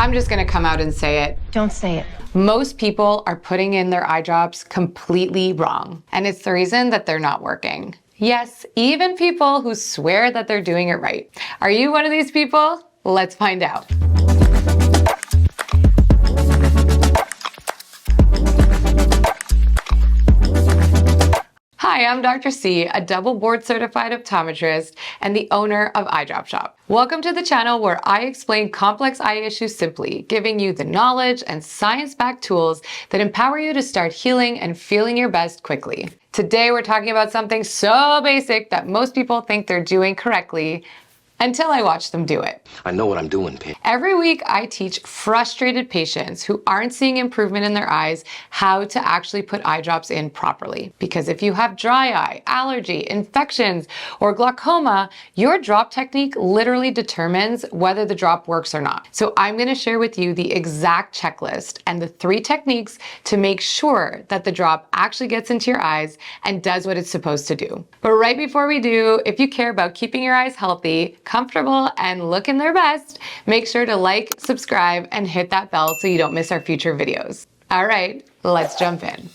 I'm just gonna come out and say it. Don't say it. Most people are putting in their eye drops completely wrong, and it's the reason that they're not working. Yes, even people who swear that they're doing it right. Are you one of these people? Let's find out. Hi, I'm Dr. C, a double board-certified optometrist and the owner of Eye Drop Shop. Welcome to the channel where I explain complex eye issues simply, giving you the knowledge and science-backed tools that empower you to start healing and feeling your best quickly. Today, we're talking about something so basic that most people think they're doing correctly, until I watch them do it. I know what I'm doing, Pete. Every week, I teach frustrated patients who aren't seeing improvement in their eyes how to actually put eye drops in properly. Because if you have dry eye, allergy, infections, or glaucoma, your drop technique literally determines whether the drop works or not. So I'm gonna share with you the exact checklist and the 3 techniques to make sure that the drop actually gets into your eyes and does what it's supposed to do. But right before we do, if you care about keeping your eyes healthy, comfortable, and looking their best, make sure to like, subscribe, and hit that bell so you don't miss our future videos. All right, let's jump in.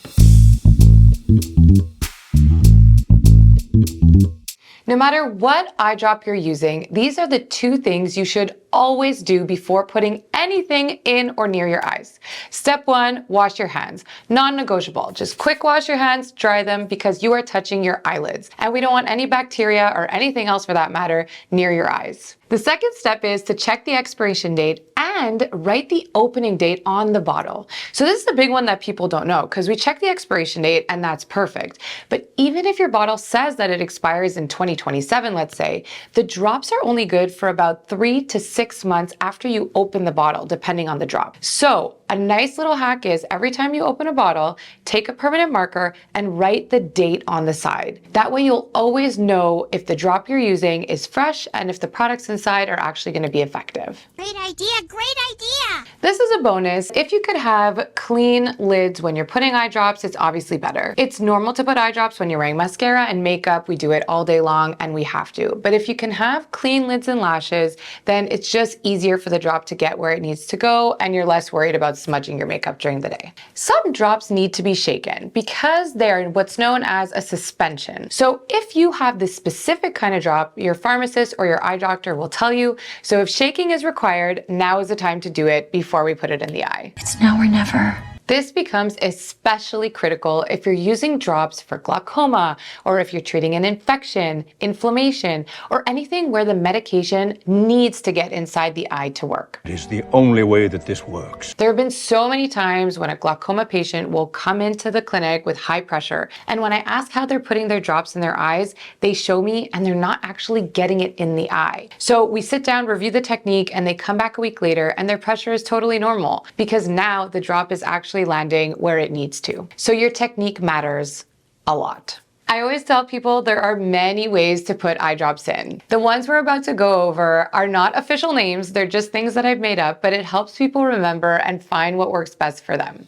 No matter what eye drop you're using, these are the 2 things you should always do before putting anything in or near your eyes. Step 1, wash your hands. Non-negotiable. Just quick wash your hands, dry them because you are touching your eyelids. And we don't want any bacteria or anything else for that matter near your eyes. The second step is to check the expiration date and write the opening date on the bottle. So this is the big one that people don't know because we check the expiration date and that's perfect. But even if your bottle says that it expires in 2027, let's say, the drops are only good for about 3 to 6 months after you open the bottle, depending on the drop. So a nice little hack is every time you open a bottle, take a permanent marker and write the date on the side. That way you'll always know if the drop you're using is fresh and if the products inside are actually going to be effective. Great idea, great idea! This is a bonus. If you could have clean lids when you're putting eye drops, it's obviously better. It's normal to put eye drops when you're wearing mascara and makeup. We do it all day long and we have to. But if you can have clean lids and lashes, then it's just easier for the drop to get where it needs to go and you're less worried about smudging your makeup during the day. Some drops need to be shaken because they're what's known as a suspension. So if you have this specific kind of drop, your pharmacist or your eye doctor will tell you. So if shaking is required, now is the time to do it before we put it in the eye. It's now or never. This becomes especially critical if you're using drops for glaucoma or if you're treating an infection, inflammation, or anything where the medication needs to get inside the eye to work. It is the only way that this works. There have been so many times when a glaucoma patient will come into the clinic with high pressure, and when I ask how they're putting their drops in their eyes, they show me and they're not actually getting it in the eye. So we sit down, review the technique, and they come back a week later and their pressure is totally normal because now the drop is actually landing where it needs to. So your technique matters a lot. I always tell people there are many ways to put eye drops in. The ones we're about to go over are not official names, they're just things that I've made up, but it helps people remember and find what works best for them.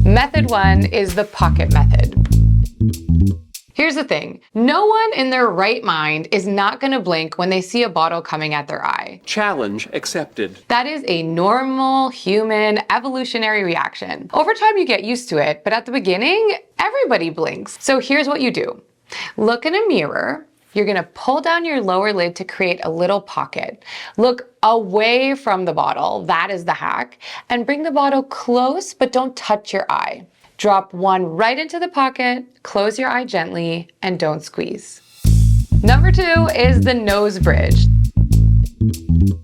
Method 1 is the pocket method. Here's the thing, no one in their right mind is not gonna blink when they see a bottle coming at their eye. Challenge accepted. That is a normal human evolutionary reaction. Over time you get used to it, but at the beginning, everybody blinks. So here's what you do. Look in a mirror. You're gonna pull down your lower lid to create a little pocket. Look away from the bottle, that is the hack, and bring the bottle close, but don't touch your eye. Drop one right into the pocket, close your eye gently, and don't squeeze. Number 2 is the nose bridge.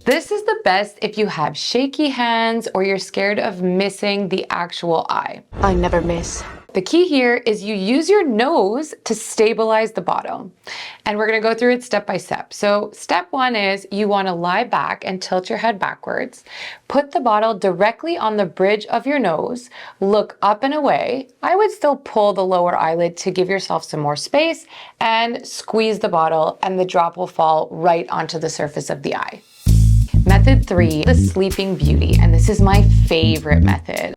This is the best if you have shaky hands or you're scared of missing the actual eye. I never miss. The key here is you use your nose to stabilize the bottle. And we're gonna go through it step by step. So step 1 is you wanna lie back and tilt your head backwards. Put the bottle directly on the bridge of your nose. Look up and away. I would still pull the lower eyelid to give yourself some more space and squeeze the bottle and the drop will fall right onto the surface of the eye. Method 3, the Sleeping Beauty, and this is my favorite method.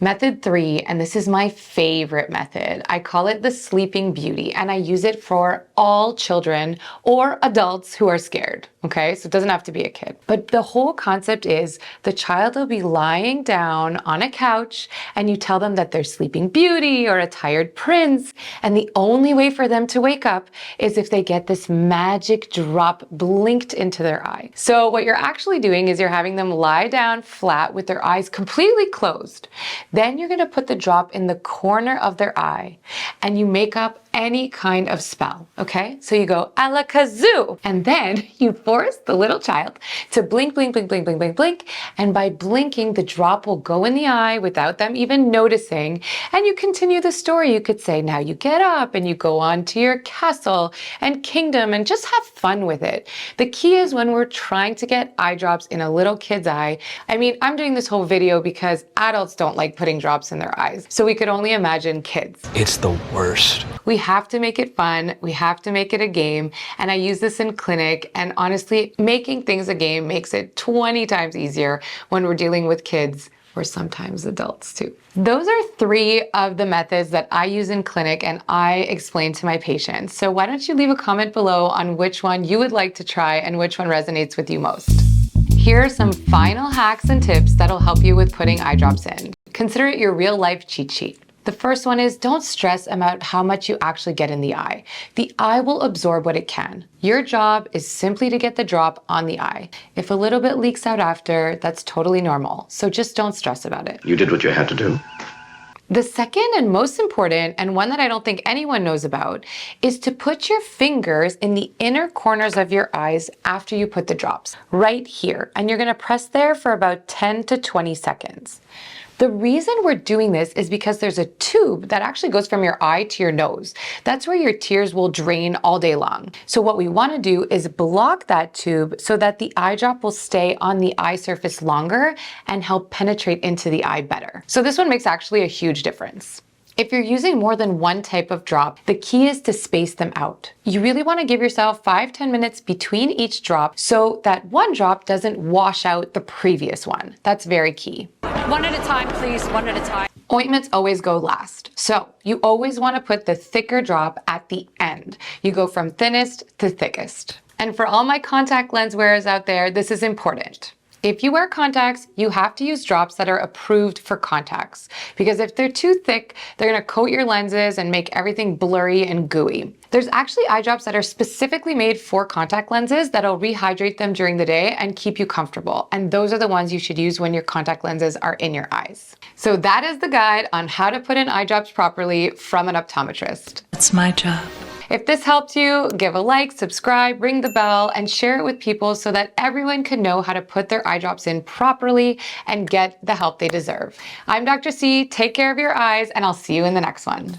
Method 3, and this is my favorite method. I call it the Sleeping Beauty, and I use it for all children or adults who are scared. Okay, so it doesn't have to be a kid. But the whole concept is the child will be lying down on a couch and you tell them that they're Sleeping Beauty or a tired prince. And the only way for them to wake up is if they get this magic drop blinked into their eye. So what you're actually doing is you're having them lie down flat with their eyes completely closed. Then you're gonna put the drop in the corner of their eye and you make up any kind of spell, okay? So you go alakazoo, and then you force the little child to blink, blink, blink, blink, blink, blink, blink, and by blinking, the drop will go in the eye without them even noticing, and you continue the story. You could say, now you get up and you go on to your castle and kingdom and just have fun with it. The key is when we're trying to get eye drops in a little kid's eye, I mean, I'm doing this whole video because adults don't like putting drops in their eyes, so we could only imagine kids. It's the worst. We have to make it fun, we have to make it a game, and I use this in clinic, and honestly, making things a game makes it 20 times easier when we're dealing with kids or sometimes adults too. Those are 3 of the methods that I use in clinic and I explain to my patients. So why don't you leave a comment below on which one you would like to try and which one resonates with you most. Here are some final hacks and tips that'll help you with putting eye drops in. Consider it your real life cheat sheet. The first one is don't stress about how much you actually get in the eye. The eye will absorb what it can. Your job is simply to get the drop on the eye. If a little bit leaks out after, that's totally normal. So just don't stress about it. You did what you had to do. The second and most important, and one that I don't think anyone knows about, is to put your fingers in the inner corners of your eyes after you put the drops, right here. And you're gonna press there for about 10 to 20 seconds. The reason we're doing this is because there's a tube that actually goes from your eye to your nose. That's where your tears will drain all day long. So what we want to do is block that tube so that the eye drop will stay on the eye surface longer and help penetrate into the eye better. So this one makes actually a huge difference. If you're using more than one type of drop, the key is to space them out. You really want to give yourself 5-10 minutes between each drop so that one drop doesn't wash out the previous one. That's very key. One at a time, please. One at a time. Ointments always go last. So you always want to put the thicker drop at the end. You go from thinnest to thickest. And for all my contact lens wearers out there, this is important. If you wear contacts, you have to use drops that are approved for contacts, because if they're too thick, they're gonna coat your lenses and make everything blurry and gooey. There's actually eye drops that are specifically made for contact lenses that'll rehydrate them during the day and keep you comfortable. And those are the ones you should use when your contact lenses are in your eyes. So that is the guide on how to put in eye drops properly from an optometrist. It's my job. If this helped you, give a like, subscribe, ring the bell, and share it with people so that everyone can know how to put their eye drops in properly and get the help they deserve. I'm Dr. C, take care of your eyes, and I'll see you in the next one.